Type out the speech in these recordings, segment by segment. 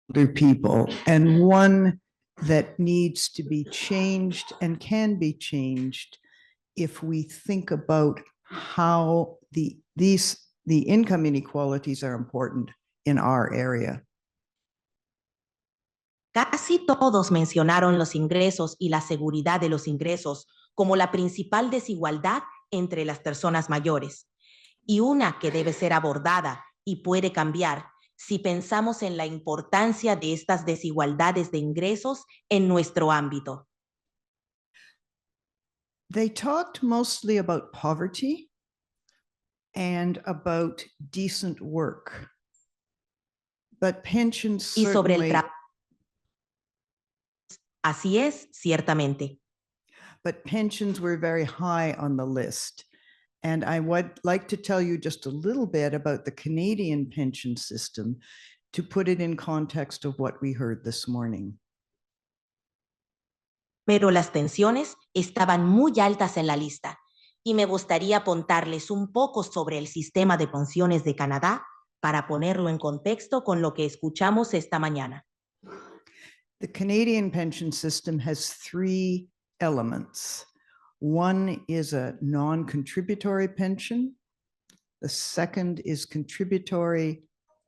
older people, and one that needs to be changed and can be changed if we think about how the income inequalities are important in our area. Casi todos mencionaron los ingresos y la seguridad de los ingresos como la principal desigualdad entre las personas mayores, y una que debe ser abordada y puede cambiar si pensamos en la importancia de estas desigualdades de ingresos en nuestro ámbito. They talked mostly about poverty and about decent work, but pensions Y sobre el certainly, trabajo. Así es, ciertamente. but pensions were very high on the list. And I would like to tell you just a little bit about the Canadian pension system to put it in context of what we heard this morning. Pero las pensiones estaban muy altas en la lista y me gustaría contarles un poco sobre el sistema de pensiones de Canadá para ponerlo en contexto con lo que escuchamos esta mañana. The Canadian pension system has three elements. One is a non-contributory pension, the second is contributory,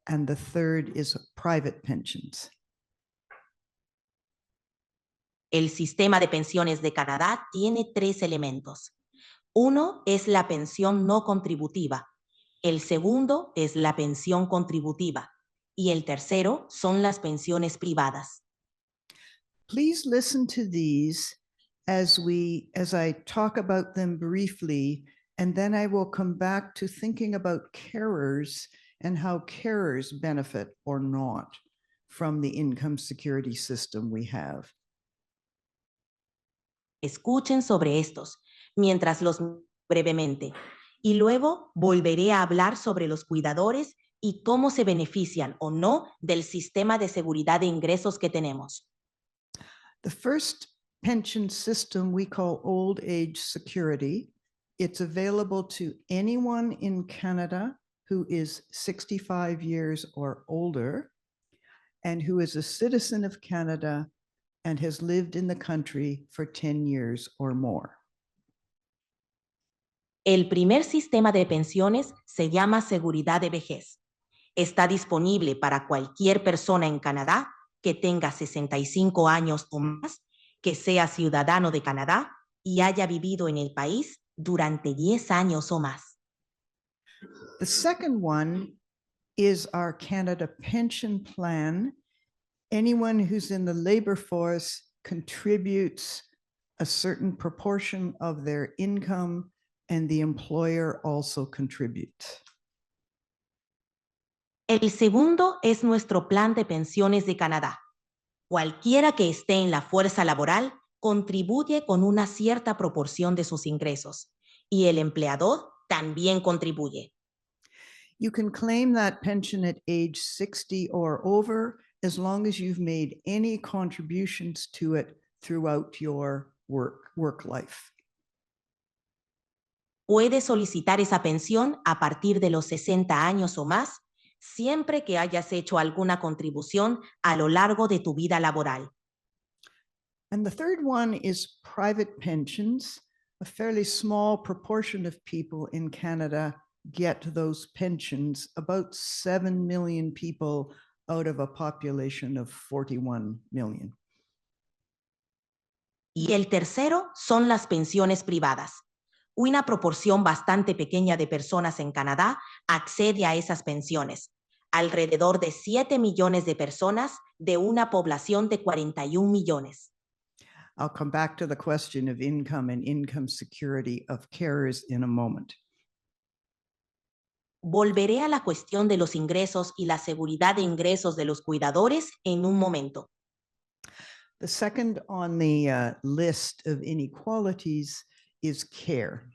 and the third is private pensions. El sistema de pensiones de Canadá tiene tres elementos. Uno es la pensión no contributiva, el segundo es la pensión contributiva y el tercero son las pensiones privadas. Please listen to these as I talk about them briefly, and then I will come back to thinking about carers and how carers benefit or not from the income security system we have. Escuchen sobre estos mientras los brevemente y luego volveré a hablar sobre los cuidadores y cómo se benefician o no del sistema de seguridad de ingresos que tenemos. The first pension system we call old age security. It's available to anyone in Canada who is 65 years or older and who is a citizen of Canada and has lived in the country for 10 years or more. El primer sistema de pensiones se llama seguridad de vejez. Está disponible para cualquier persona en Canadá que tenga 65 años o más, que sea ciudadano de Canadá y haya vivido en el país durante 10 años o más. The second one is our Canada Pension Plan. Anyone who's in the labor force contributes a certain proportion of their income, and the employer also contributes. El segundo es nuestro plan de pensiones de Canadá. Cualquiera que esté en la fuerza laboral contribuye con una cierta proporción de sus ingresos y el empleador también contribuye. You can claim that pension at age 60 or over as long as you've made any contributions to it throughout your work life. Puedes solicitar esa pensión a partir de los 60 años o más, siempre que hayas hecho alguna contribución a lo largo de tu vida laboral. And the third one is private pensions. A fairly small proportion of people in Canada get those pensions, about 7 million people out of a population of 41 million. Y el tercero son las pensiones privadas. Una proporción bastante pequeña de personas en Canadá accede a esas pensiones. Alrededor de 7 millones de personas de una población de 41 millones. I'll come back to the question of income and income security of carers in a moment. Volveré a la cuestión de los ingresos y la seguridad de ingresos de los cuidadores en un momento. The second on the list of inequalities is care.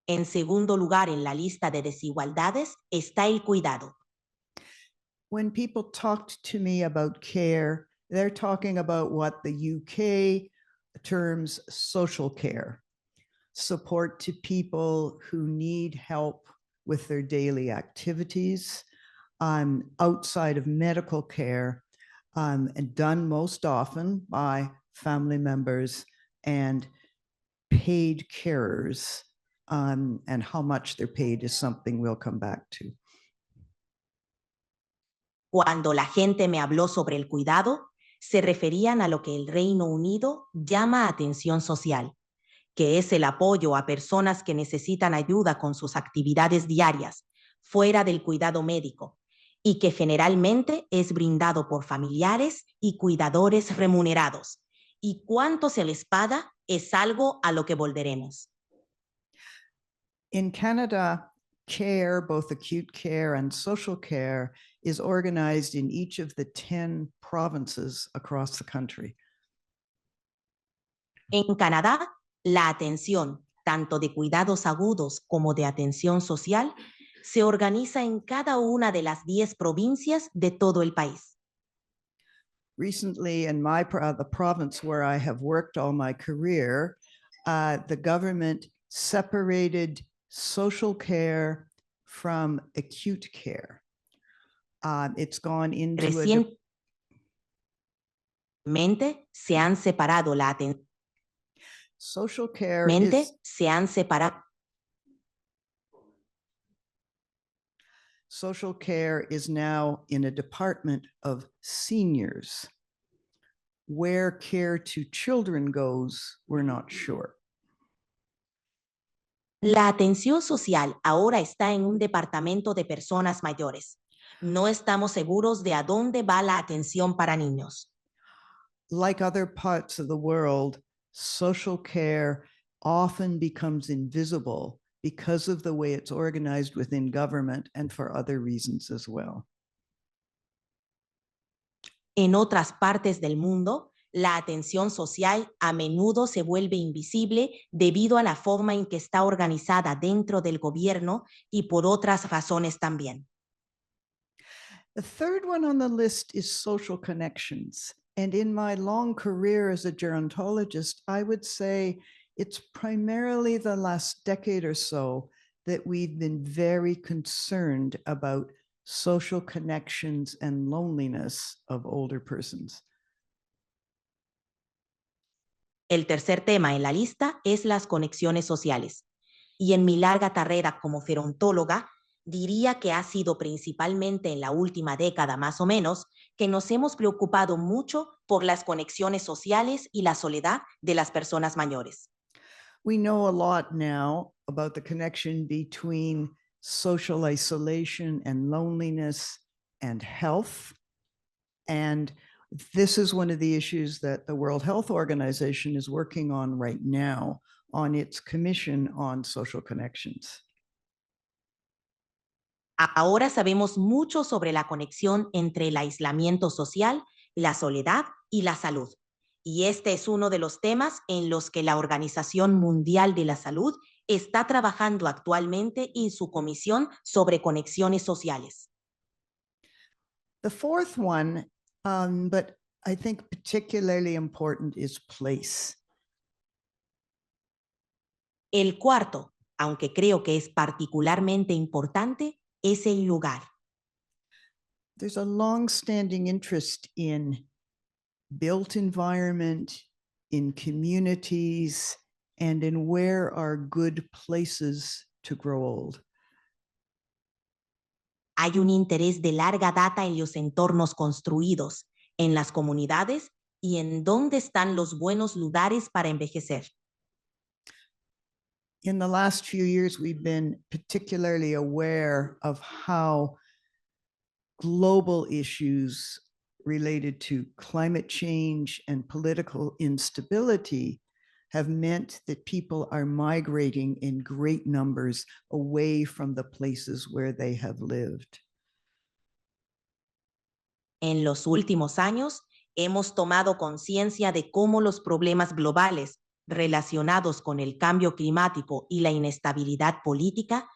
En segundo lugar en la lista de desigualdades está el cuidado. When people talked to me about care, they're talking about what the UK terms social care, support to people who need help with their daily activities, outside of medical care, and done most often by family members and paid carers. And how much they're paid is something we'll come back to. Cuando la gente me habló sobre el cuidado, se referían a lo que el Reino Unido llama atención social, que es el apoyo a personas que necesitan ayuda con sus actividades diarias, fuera del cuidado médico, y que generalmente es brindado por familiares y cuidadores remunerados. Y cuánto se les paga es algo a lo que volveremos. In Canada, care, both acute care and social care, is organized in each of the 10 provinces across the country. En Canadá, la atención, tanto de cuidados agudos como de atención social, se organiza en cada una de las 10 provincias de todo el país. Recently, in the province where I have worked all my career, the government separated social care from acute care. It's gone into Recientemente se han separado la atención. Social care is Se han separado. Social care is now in a department of seniors. Where care to children goes, we're not sure. La atención social ahora está en un departamento de personas mayores. No estamos seguros de a dónde va la atención para niños. Like other parts of the world, social care often becomes invisible because of the way it's organized within government and for other reasons as well. En otras partes del mundo, la atención social a menudo se vuelve invisible debido a la forma en que está organizada dentro del gobierno y por otras razones también. The third one on the list is social connections. And in my long career as a gerontologist, I would say it's primarily the last decade or so that we've been very concerned about social connections and loneliness of older persons. El tercer tema en la lista es las conexiones sociales. Y en mi larga carrera como gerontóloga, diría que ha sido principalmente en la última década más o menos que nos hemos preocupado mucho por las conexiones sociales y la soledad de las personas mayores. We know a lot now about the connection between social isolation and loneliness and health. And this is one of the issues that the World Health Organization is working on right now on its Commission on Social Connections. Ahora sabemos mucho sobre la conexión entre el aislamiento social, la soledad y la salud. Y este es uno de los temas en los que la Organización Mundial de la Salud está trabajando actualmente en su comisión sobre conexiones sociales. The fourth one, but I think particularly important, is place. El cuarto, aunque creo que es particularmente importante, es el lugar. There's a long-standing interest in built environment, in communities, and in where are good places to grow old. Hay un interés de larga data en los entornos construidos, en las comunidades y en dónde están los buenos lugares para envejecer. In the last few years, we've been particularly aware of how global issues related to climate change and political instability have meant that people are migrating in great numbers away from the places where they have lived. En los últimos años, hemos tomado conciencia de cómo los problemas globales relacionados con el cambio climático y la inestabilidad política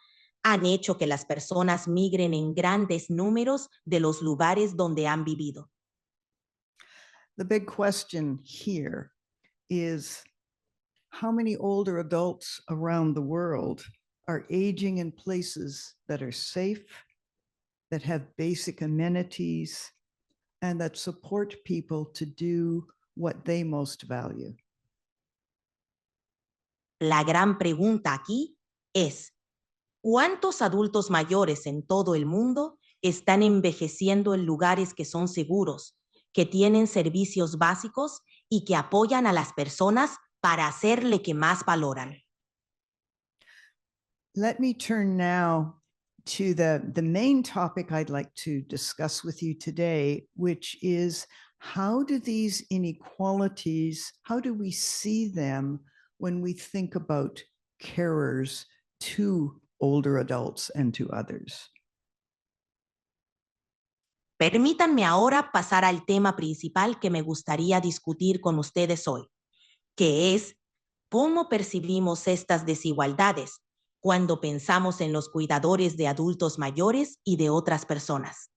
han hecho que las personas migren en grandes números de los lugares donde han vivido. The big question here is how many older adults around the world are aging in places that are safe, that have basic amenities, and that support people to do what they most value. La gran pregunta aquí es, ¿cuántos adultos mayores en todo el mundo están envejeciendo en lugares que son seguros, que tienen servicios básicos y que apoyan a las personas para hacerle que más valoran? Let me turn now to the main topic I'd like to discuss with you today, which is how do these inequalities, how do we see them when we think about carers to older adults and to others? Permítanme ahora pasar al tema principal que me gustaría discutir con ustedes hoy, que es cómo percibimos estas desigualdades cuando pensamos en los cuidadores de adultos mayores y de otras personas.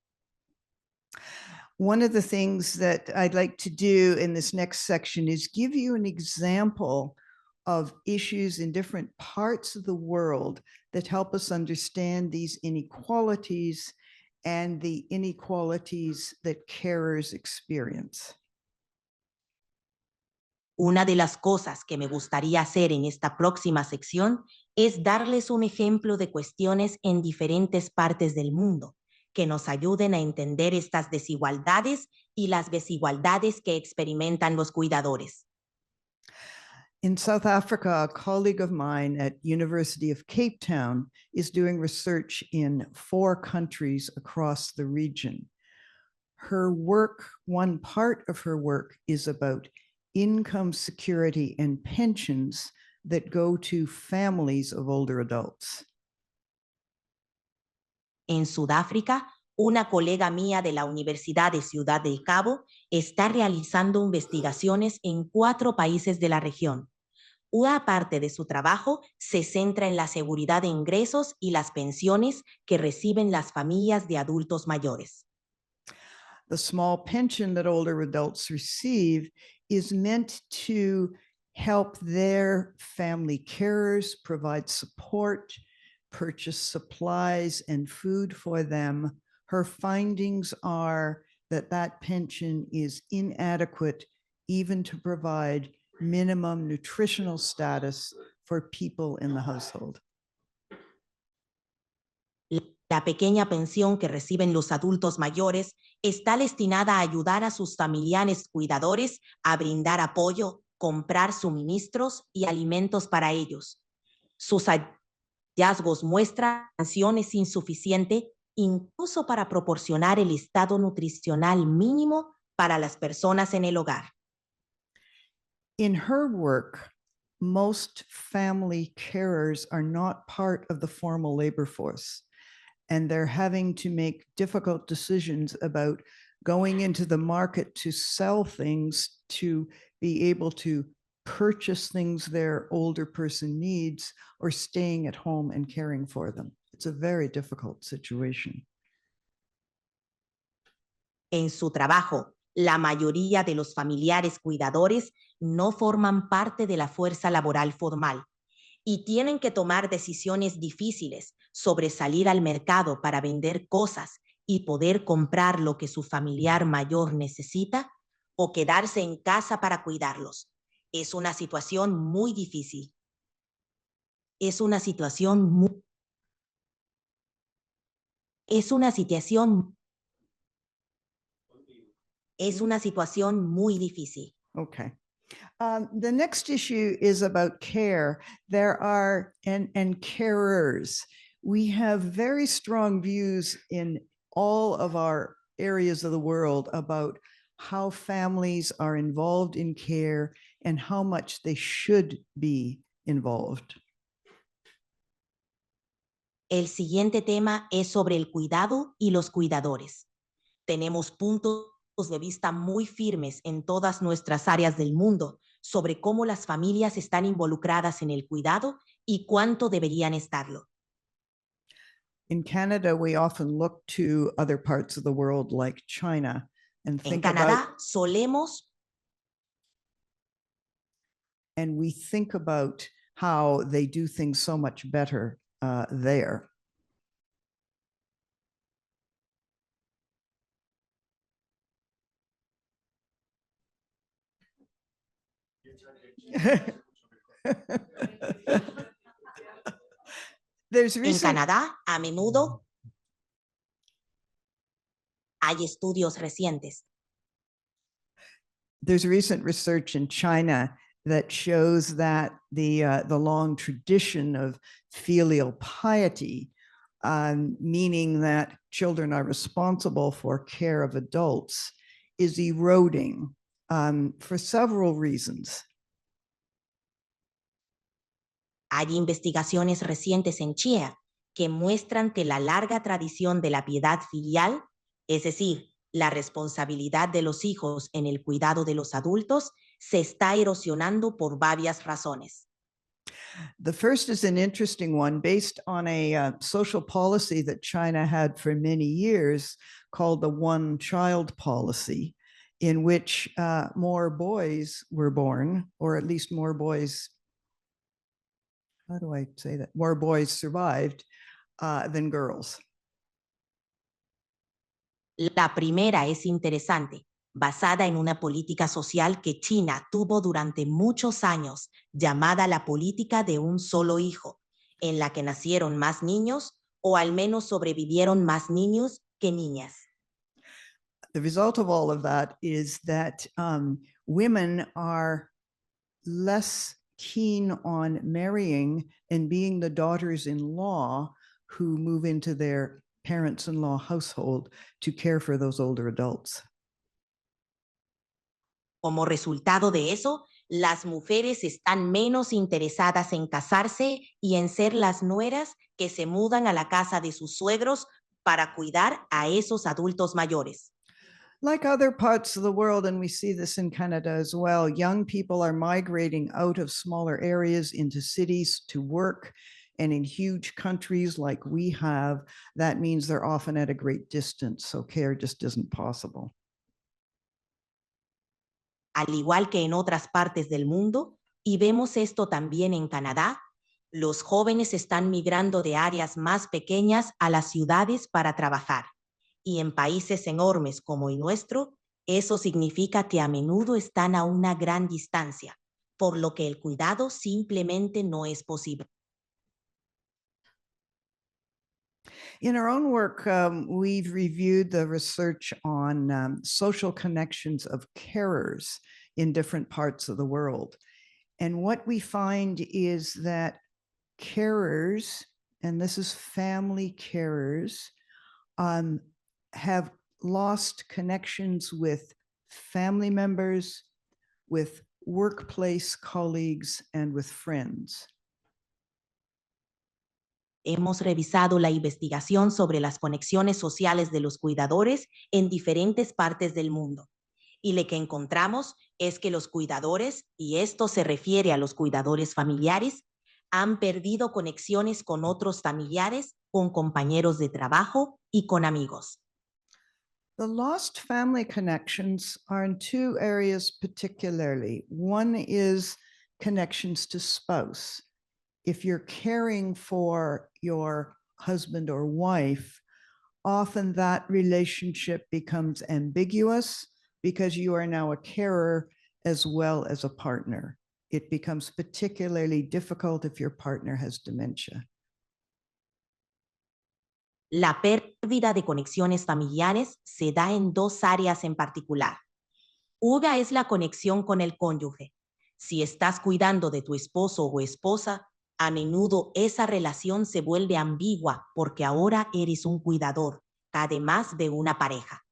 One of the things that I'd like to do in this next section is give you an example of issues in different parts of the world that help us understand these inequalities and the inequalities that carers experience. Una de las cosas que me gustaría hacer en esta próxima sección es darles un ejemplo de cuestiones en diferentes partes del mundo que nos ayuden a entender estas desigualdades y las desigualdades que experimentan los cuidadores. In South Africa, a colleague of mine at University of Cape Town is doing research in 4 countries across the region. Her work, one part of her work is about income security and pensions that go to families of older adults. En Sudáfrica, una colega mía de la Universidad de Ciudad del Cabo está realizando investigaciones en 4 países de la región. Una parte de su trabajo se centra en la seguridad de ingresos y las pensiones que reciben las familias de adultos mayores. The small pension that older adults receive is meant to help their family carers provide support, purchase supplies and food for them. Her findings are that that pension is inadequate even to provide minimum nutritional status for people in the household. La pequeña pensión que reciben los adultos mayores está destinada a ayudar a sus familiares cuidadores a brindar apoyo, comprar suministros y alimentos para ellos. Sus hallazgos muestran que la pensión es insuficiente incluso para proporcionar el estado nutricional mínimo para las personas en el hogar. In her work, most family carers are not part of the formal labor force, and they're having to make difficult decisions about going into the market to sell things, to be able to purchase things their older person needs, or staying at home and caring for them. It's a very difficult situation. En su trabajo, la mayoría de los familiares cuidadores no forman parte de la fuerza laboral formal y tienen que tomar decisiones difíciles sobre salir al mercado para vender cosas y poder comprar lo que su familiar mayor necesita o quedarse en casa para cuidarlos. Es una situación muy difícil. Es una situación muy difícil. Okay. The next issue is about care. There are, and carers. We have very strong views in all of our areas of the world about how families are involved in care and how much they should be involved. El siguiente tema es sobre el cuidado y los cuidadores. Tenemos puntos de vista muy firmes en todas nuestras áreas del mundo sobre cómo las familias están involucradas en el cuidado y cuánto deberían estarlo. In Canada, we often look to other parts of the world like China and En think Canadá about, solemos and we think about how they do things so much better there. There's En recent, Canadá, a menudo hay estudios recientes there's recent research in China that shows that the long tradition of filial piety, meaning that children are responsible for care of adults, is eroding for several reasons. Hay investigaciones recientes en China que muestran que la larga tradición de la piedad filial, es decir, la responsabilidad de los hijos en el cuidado de los adultos, se está erosionando por varias razones. The first is an interesting one based on a social policy that China had for many years called the one child policy, in which more boys were born, or at least more boys, how do I say that? More boys survived than girls. La primera es interesante, basada en una política social que China tuvo durante muchos años, llamada la política de un solo hijo, en la que nacieron más niños o al menos sobrevivieron más niños que niñas. The result of all of that is that women are less keen on marrying and being the daughters-in-law who move into their parents-in-law household to care for those older adults. Como resultado de eso, las mujeres están menos interesadas en casarse y en ser las nueras que se mudan a la casa de sus suegros para cuidar a esos adultos mayores. Like other parts of the world, and we see this in Canada as well, young people are migrating out of smaller areas into cities to work. And in huge countries like we have, that means they're often at a great distance. So care just isn't possible. Al igual que en otras partes del mundo, y vemos esto también en Canadá, los jóvenes están migrando de áreas más pequeñas a las ciudades para trabajar. Y en países enormes como el nuestro, eso significa que a menudo están a una gran distancia, por lo que el cuidado simplemente no es posible. In our own work, we've reviewed the research on social connections of carers in different parts of the world. And what we find is that carers, and this is family carers, have lost connections with family members, with workplace colleagues, and with friends. Hemos revisado la investigación sobre las conexiones sociales de los cuidadores en diferentes partes del mundo. Y lo que encontramos es que los cuidadores, y esto se refiere a los cuidadores familiares, han perdido conexiones con otros familiares, con compañeros de trabajo y con amigos. The lost family connections are in two areas particularly. One is connections to spouse. If you're caring for your husband or wife, often that relationship becomes ambiguous because you are now a carer as well as a partner. It becomes particularly difficult if your partner has dementia. La pérdida de conexiones familiares se da en dos áreas en particular. Una es la conexión con el cónyuge. Si estás cuidando de tu esposo o esposa, a menudo esa relación se vuelve ambigua porque ahora eres un cuidador, además de una pareja.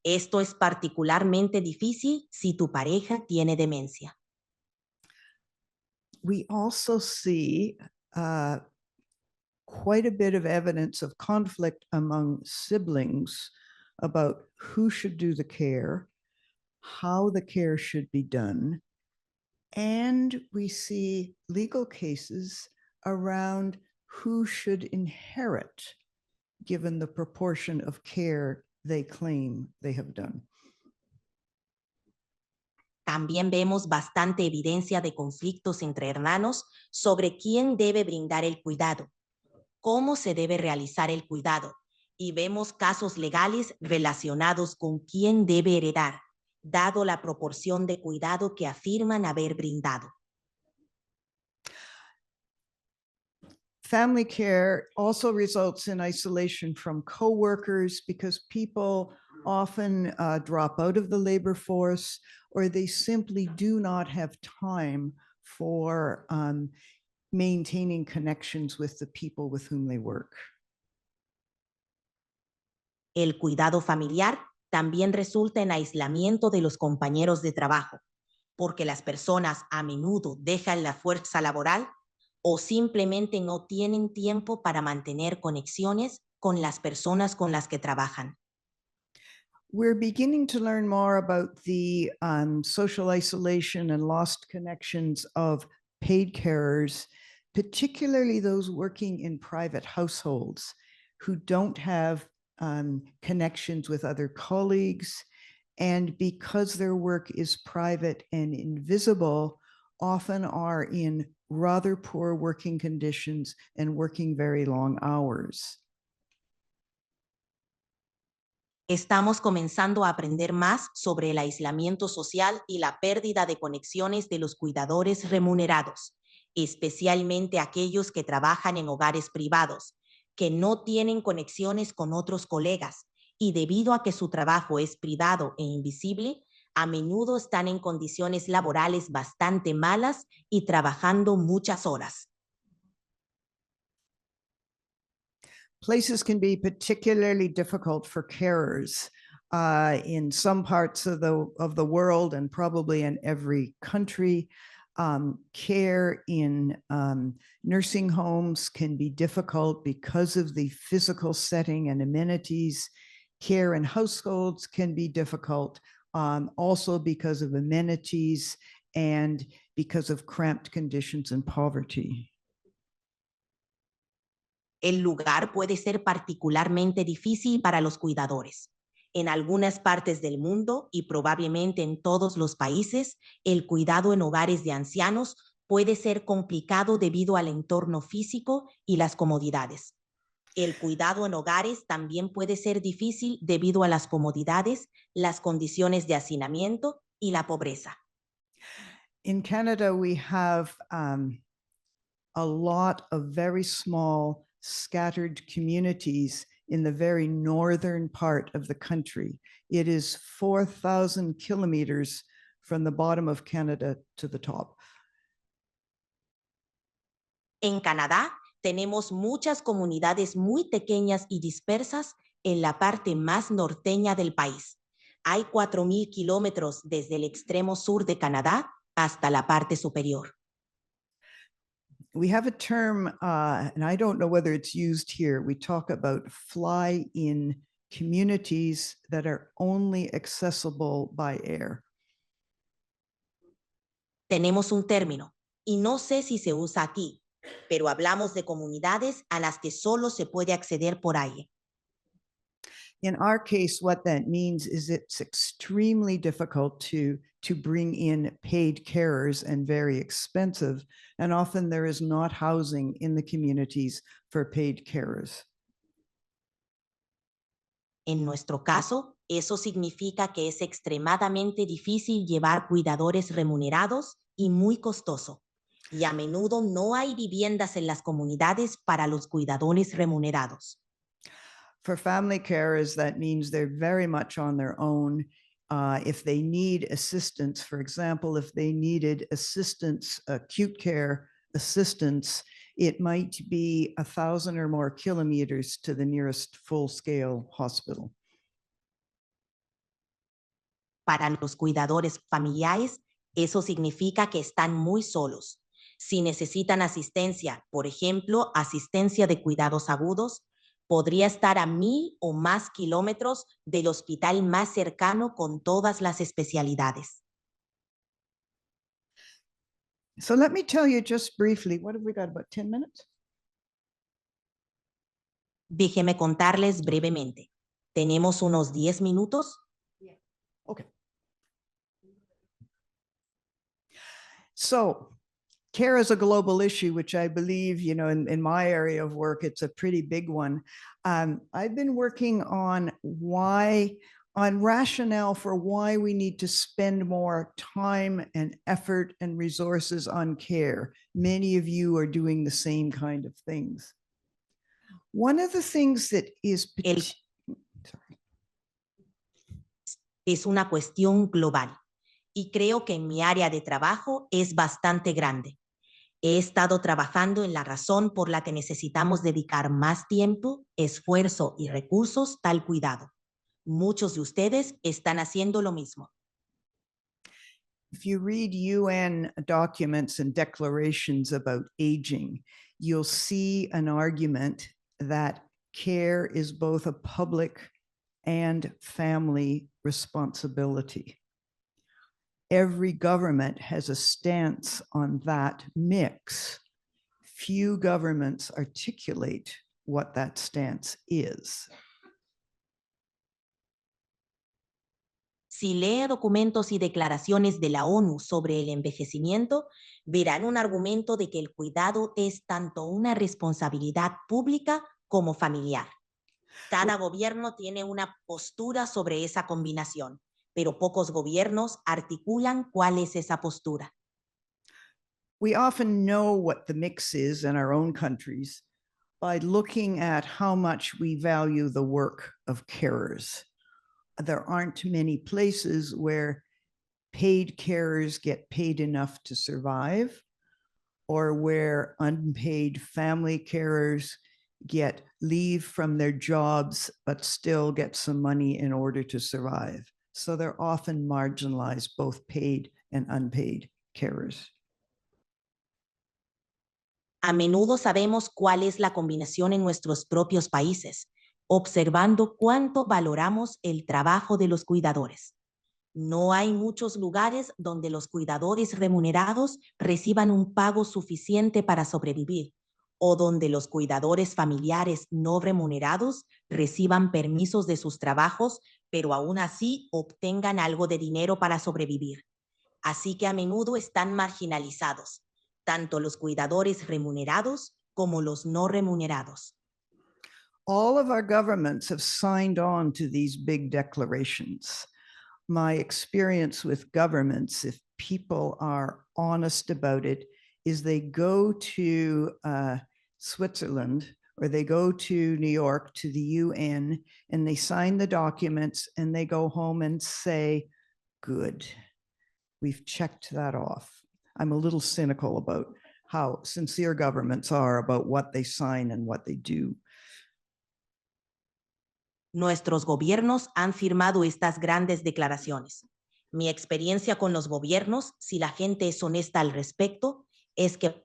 Esto es particularmente difícil si tu pareja tiene demencia. We also see quite a bit of evidence of conflict among siblings about who should do the care, how the care should be done. And we see legal cases around who should inherit, given the proportion of care they claim they have done. También vemos bastante evidencia de conflictos entre hermanos sobre quién debe brindar el cuidado, cómo se debe realizar el cuidado, y vemos casos legales relacionados con quién debe heredar, dado la proporción de cuidado que afirman haber brindado. Family care also results in isolation from coworkers because people often drop out of the labor force, or they simply do not have time for maintaining connections with the people with whom they work. El cuidado familiar también resulta en aislamiento de los compañeros de trabajo, porque las personas a menudo dejan la fuerza laboral o simplemente no tienen tiempo para mantener conexiones con las personas con las que trabajan. We're beginning to learn more about the social isolation and lost connections of paid carers, particularly those working in private households who don't have connections with other colleagues. And because their work is private and invisible, often are in rather poor working conditions and working very long hours. Estamos comenzando a aprender más sobre el aislamiento social y la pérdida de conexiones de los cuidadores remunerados, especialmente aquellos que trabajan en hogares privados, que no tienen conexiones con otros colegas y debido a que su trabajo es privado e invisible, a menudo están en condiciones laborales bastante malas y trabajando muchas horas. Places can be particularly difficult for carers in some parts of the world and probably in every country. Care in nursing homes can be difficult because of the physical setting and amenities. Care in households can be difficult also because of amenities and because of cramped conditions and poverty. El lugar puede ser particularmente difícil para los cuidadores. En algunas partes del mundo y probablemente en todos los países, el cuidado en hogares de ancianos puede ser complicado debido al entorno físico y las comodidades. El cuidado en hogares también puede ser difícil debido a las comodidades, las condiciones de hacinamiento y la pobreza. In Canada, we have a lot of very small scattered communities in the very northern part of the country. It is 4,000 kilometers from the bottom of Canada to the top. En Canadá tenemos muchas comunidades muy pequeñas y dispersas en la parte más norteña del país. Hay 4,000 kilómetros desde el extremo sur de Canadá hasta la parte superior. We have a term, and I don't know whether it's used here. We talk about fly-in communities that are only accessible by air. Tenemos un término, y no sé si se usa aquí, pero hablamos de comunidades a las que solo se puede acceder por aire. In our case, what that means is it's extremely difficult to bring in paid carers and very expensive. And often there is not housing in the communities for paid carers. En nuestro caso, eso significa que es extremadamente difícil llevar cuidadores remunerados y muy costoso. Y a menudo no hay viviendas en las comunidades para los cuidadores remunerados. For family carers, that means they're very much on their own. If they need assistance, for example, if they needed assistance, acute care assistance, it might be 1,000 or more kilometers to the nearest full-scale hospital. Para los cuidadores familiares, eso significa que están muy solos. Si necesitan asistencia, por ejemplo, asistencia de cuidados agudos, podría estar a 1,000 o más kilómetros del hospital más cercano con todas las especialidades. So let me tell you just briefly, what have we got, about 10 minutes? Déjeme contarles brevemente. ¿Tenemos unos 10 minutos? Okay. So care is a global issue, which I believe, you know, in my area of work, it's a pretty big one. I've been working on why on rationale for why we need to spend more time and effort and resources on care. Many of you are doing the same kind of things. One of the things that is sorry. Es una cuestión global y creo que en mi área de trabajo es bastante grande. He estado trabajando en la razón por la que necesitamos dedicar más tiempo, esfuerzo y recursos al cuidado. Muchos de ustedes están haciendo lo mismo. If you read UN documents and declarations about aging, you'll see an argument that care is both a public and family responsibility. Every government has a stance on that mix. Few governments articulate what that stance is. Si lee documentos y declaraciones de la ONU sobre el envejecimiento, verán un argumento de que el cuidado es tanto una responsabilidad pública como familiar. Cada gobierno tiene una postura sobre esa combinación, pero pocos gobiernos articulan cuál es esa postura. We often know what the mix is in our own countries by looking at how much we value the work of carers. There aren't many places where paid carers get paid enough to survive, or where unpaid family carers get leave from their jobs but still get some money in order to survive. So they're often marginalized, both paid and unpaid carers. A menudo sabemos cuál es la combinación en nuestros propios países, observando cuánto valoramos el trabajo de los cuidadores. No hay muchos lugares donde los cuidadores remunerados reciban un pago suficiente para sobrevivir, o donde los cuidadores familiares no remunerados reciban permisos de sus trabajos, pero aún así obtengan algo de dinero para sobrevivir. Así que a menudo están marginalizados, tanto los cuidadores remunerados como los no remunerados. All of our governments have signed on to these big declarations. My experience with governments, if people are honest about it, is they go to Switzerland or they go to New York to the UN and they sign the documents and they go home and say, good, we've checked that off. I'm a little cynical about how sincere governments are about what they sign and what they do. Nuestros gobiernos han firmado estas grandes declaraciones. Mi experiencia con los gobiernos, si la gente es honesta al respecto, es que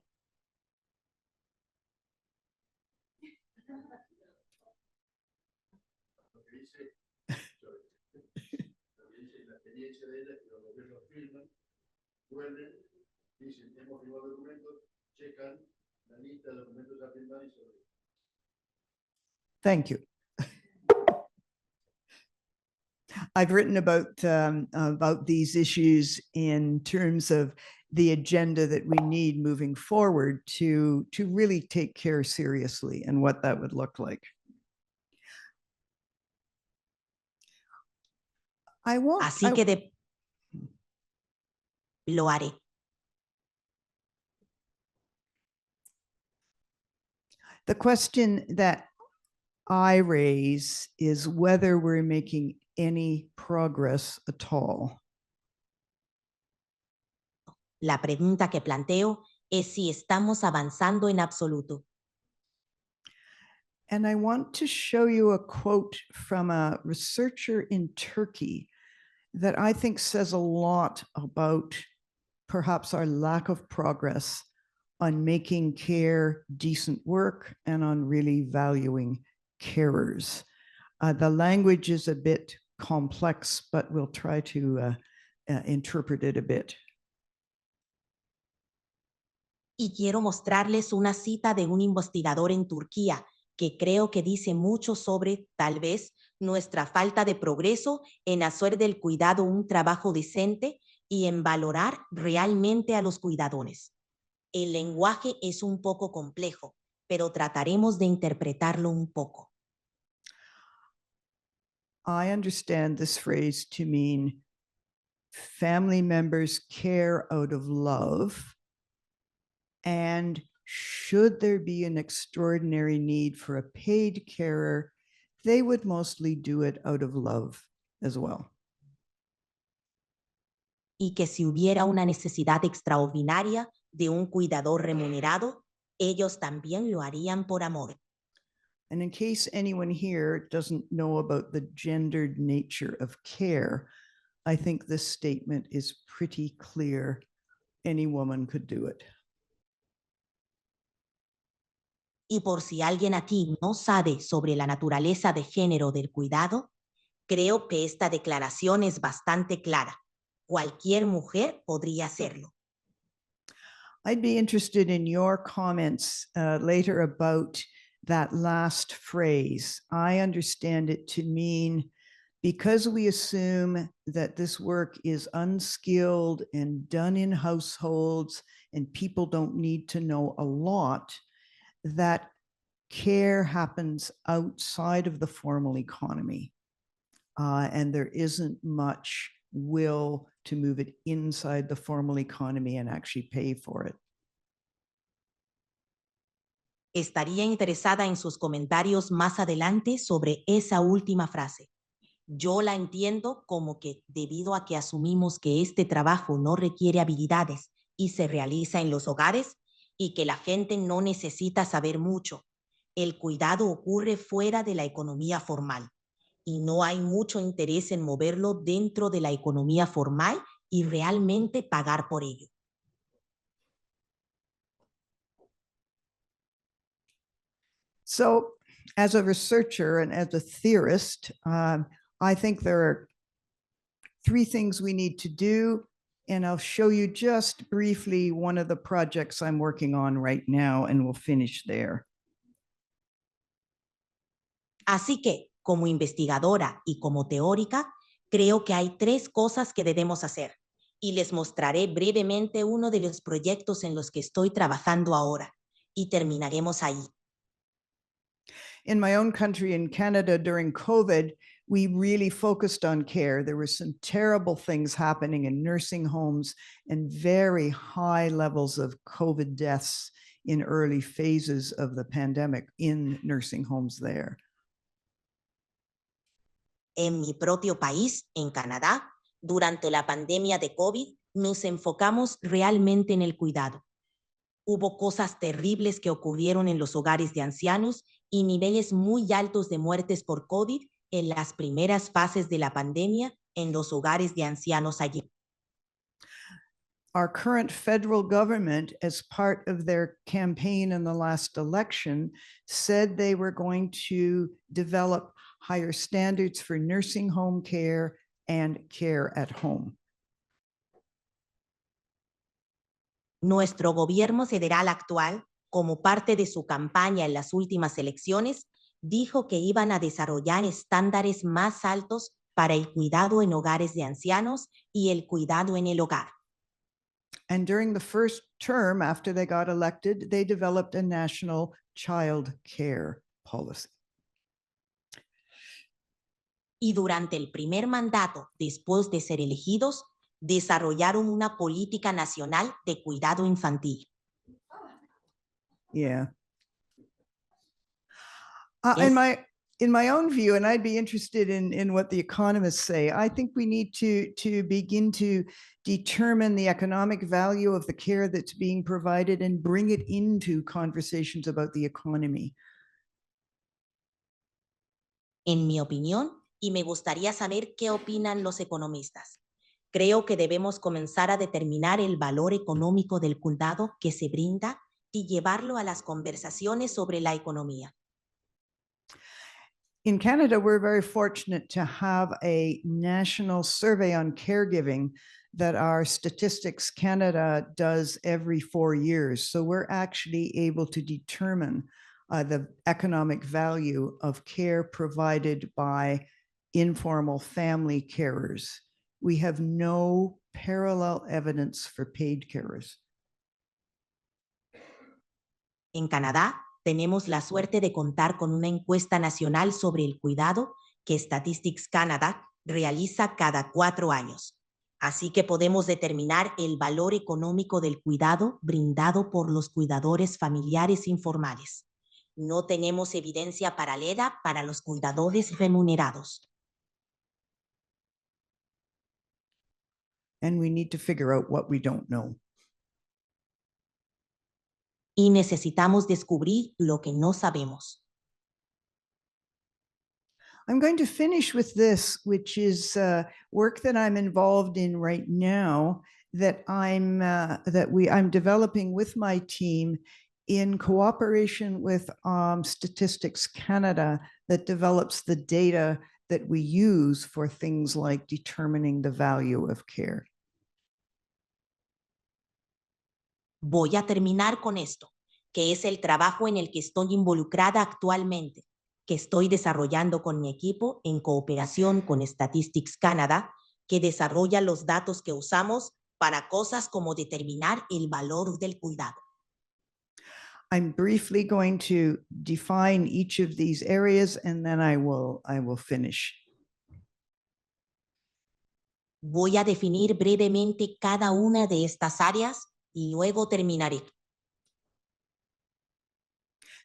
Thank you. I've written about these issues in terms of the agenda that we need moving forward to really take care seriously and what that would look like. así que lo haré. The question that I raise is whether we're making any progress at all. La pregunta que planteo es si estamos avanzando en absoluto. And I want to show you a quote from a researcher in Turkey that I think says a lot about perhaps our lack of progress on making care decent work and on really valuing carers. The language is a bit complex, but we'll try to interpret it a bit. Y quiero mostrarles una cita de un investigador en Turquía que creo que dice mucho sobre, tal vez, nuestra falta de progreso en hacer del cuidado un trabajo decente y en valorar realmente a los cuidadores. El lenguaje es un poco complejo, pero trataremos de interpretarlo un poco. I understand this phrase to mean family members care out of love. And should there be an extraordinary need for a paid carer, they would mostly do it out of love as well. Y que si hubiera una necesidad extraordinaria de un cuidador remunerado, ellos también lo harían por amor. And in case anyone here doesn't know about the gendered nature of care, I think this statement is pretty clear. Any woman could do it. Y por si alguien aquí no sabe sobre la naturaleza de género del cuidado, creo que esta declaración es bastante clara. Cualquier mujer podría hacerlo. I'd be interested in your comments later about that last phrase. I understand it to mean because we assume that this work is unskilled and done in households and people don't need to know a lot, that care happens outside of the formal economy. And there isn't much will to move it inside the formal economy and actually pay for it. Estaría interesada en sus comentarios más adelante sobre esa última frase. Yo la entiendo como que debido a que asumimos que este trabajo no requiere habilidades y se realiza en los hogares y que la gente no necesita saber mucho, el cuidado ocurre fuera de la economía formal y no hay mucho interés en moverlo dentro de la economía formal y realmente pagar por ello. So as a researcher and as a theorist, I think there are three things we need to do. And I'll show you just briefly one of the projects I'm working on right now, and we'll finish there. Así que, como investigadora y como teórica, creo que hay tres cosas que debemos hacer y les mostraré brevemente uno de los proyectos en los que estoy trabajando ahora y terminaremos ahí. In my own country, in Canada, during COVID, we really focused on care. There were some terrible things happening in nursing homes and very high levels of COVID deaths in early phases of the pandemic in nursing homes there. En mi propio país, en Canadá, durante la pandemia de COVID, nos enfocamos realmente en el cuidado. Hubo cosas terribles que ocurrieron en los hogares de ancianos y niveles muy altos de muertes por COVID en las primeras fases de la pandemia en los hogares de ancianos allí. Our current federal government, as part of their campaign in the last election, said they were going to develop higher standards for nursing home care and care at home. Nuestro gobierno federal actual, como parte de su campaña en las últimas elecciones, dijo que iban a desarrollar estándares más altos para el cuidado en hogares de ancianos y el cuidado en el hogar. And during the first term after they got elected, they developed a national child care policy. Y durante el primer mandato, después de ser elegidos, desarrollaron una política nacional de cuidado infantil. Yeah. Yes. In my own view, and I'd be interested in what the economists say, I think we need to begin to determine the economic value of the care that's being provided and bring it into conversations about the economy. En mi opinión, y me gustaría saber qué opinan los economistas. Creo que debemos comenzar a determinar el valor económico del cuidado que se brinda y llevarlo a las conversaciones sobre la economía. In Canada, we're very fortunate to have a national survey on caregiving that our Statistics Canada does every 4 years. So we're actually able to determine the economic value of care provided by informal family carers. We have no parallel evidence for paid carers. En Canadá, tenemos la suerte de contar con una encuesta nacional sobre el cuidado que Statistics Canada realiza cada 4 años. Así que podemos determinar el valor económico del cuidado brindado por los cuidadores familiares informales. No tenemos evidencia paralela para los cuidadores remunerados. And we need to figure out what we don't know. Y necesitamos descubrir lo que no sabemos. I'm going to finish with this, which is work that I'm involved in right now that I'm developing with my team in cooperation with Statistics Canada that develops the data that we use for things like determining the value of care. Voy a terminar con esto, que es el trabajo en el que estoy involucrada actualmente, que estoy desarrollando con mi equipo en cooperación con Statistics Canada, que desarrolla los datos que usamos para cosas como determinar el valor del cuidado. I'm briefly going to define each of these areas and then I will finish. Voy a definir brevemente cada una de estas áreas y luego terminaré.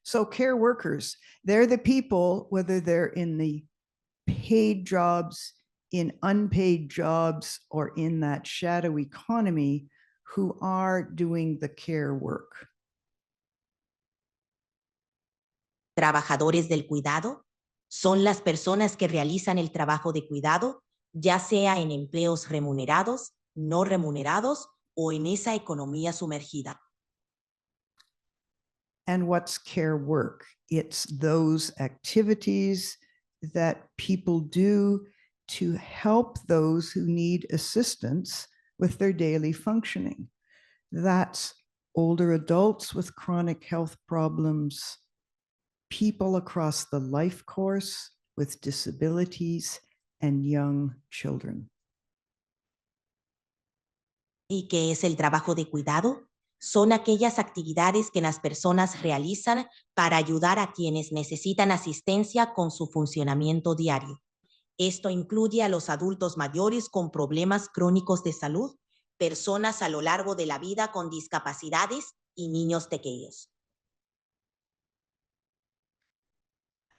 So care workers, they're the people, whether they're in the paid jobs, in unpaid jobs, or in that shadow economy, who are doing the care work. Trabajadores del cuidado son las personas que realizan el trabajo de cuidado, ya sea en empleos remunerados, no remunerados o en esa economía sumergida. And what's care work? It's those activities that people do to help those who need assistance with their daily functioning. That's older adults with chronic health problems, people across the life course with disabilities, and young children. ¿Y qué es el trabajo de cuidado? Son aquellas actividades que las personas realizan para ayudar a quienes necesitan asistencia con su funcionamiento diario. Esto incluye a los adultos mayores con problemas crónicos de salud, personas a lo largo de la vida con discapacidades y niños pequeños.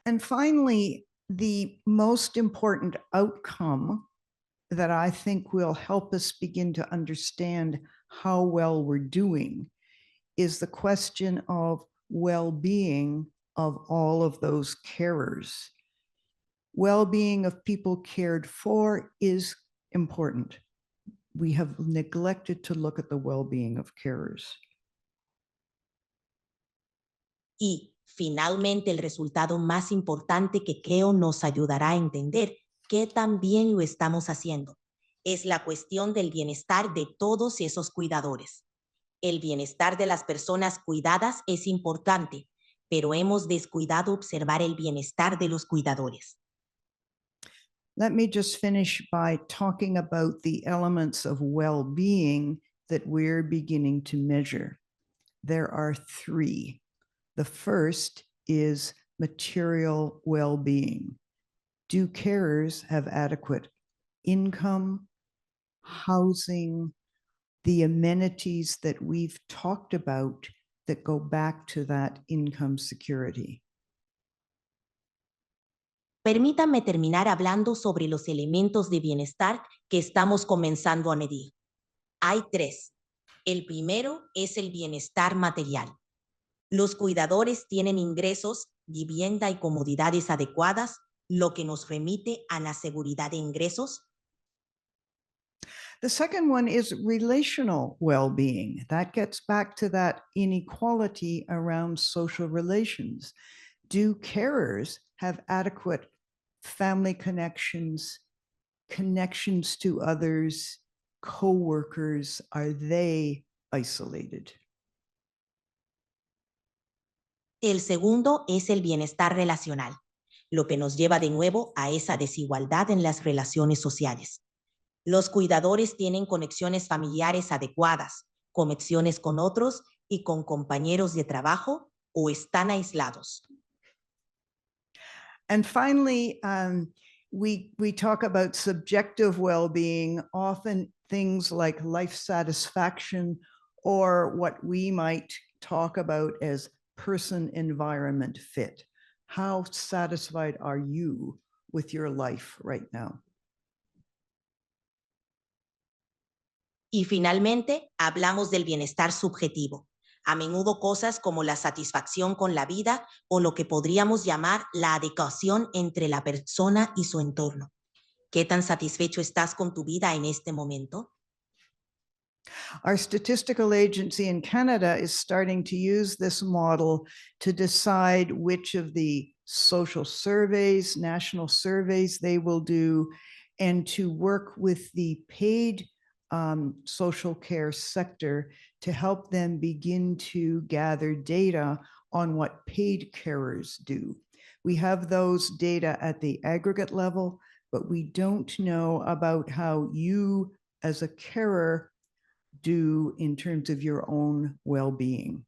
And finally, the most important outcome that I think will help us begin to understand how well we're doing is the question of well-being of all of those carers. Well-being of people cared for is important. We have neglected to look at the well-being of carers. Y, finalmente, el resultado más importante que creo nos ayudará a entender qué tan bien lo estamos haciendo es la cuestión del bienestar de todos esos cuidadores. El bienestar de las personas cuidadas es importante, pero hemos descuidado observar el bienestar de los cuidadores. Let me just finish by talking about the elements of well-being that we're beginning to measure. There are 3. The first is material well-being. Do carers have adequate income, housing, the amenities that we've talked about that go back to that income security? Permítanme terminar hablando sobre los elementos de bienestar que estamos comenzando a medir. Hay 3. El primero es el bienestar material. Los cuidadores tienen ingresos, vivienda y comodidades adecuadas, lo que nos remite a la seguridad de ingresos. The second one is relational well-being. That gets back to that inequality around social relations. Do carers have adequate family connections, connections to others, co-workers? Are they isolated? El segundo es el bienestar relacional, lo que nos lleva de nuevo a esa desigualdad en las relaciones sociales. Los cuidadores tienen conexiones familiares adecuadas, conexiones con otros y con compañeros de trabajo, o están aislados. And finally, we talk about subjective well-being, often things like life satisfaction or what we might talk about as person-environment fit. How satisfied are you with your life right now? Y finalmente, hablamos del bienestar subjetivo. A menudo cosas como la satisfacción con la vida o lo que podríamos llamar la adecuación entre la persona y su entorno. ¿Qué tan satisfecho estás con tu vida en este momento? Our statistical agency in Canada is starting to use this model to decide which of the social surveys, national surveys they will do, and to work with the paid social care sector to help them begin to gather data on what paid carers do. We have those data at the aggregate level, but we don't know about how you as a carer do in terms of your own well-being.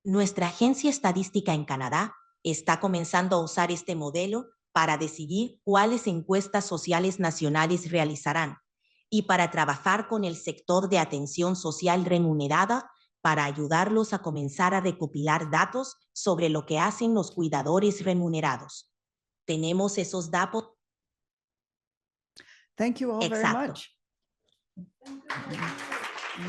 Nuestra agencia estadística en Canadá está comenzando a usar este modelo para decidir cuáles encuestas sociales nacionales realizarán y para trabajar con el sector de atención social remunerada para ayudarlos a comenzar a recopilar datos sobre lo que hacen los cuidadores remunerados. Tenemos esos datos. Thank you all very Exacto. much.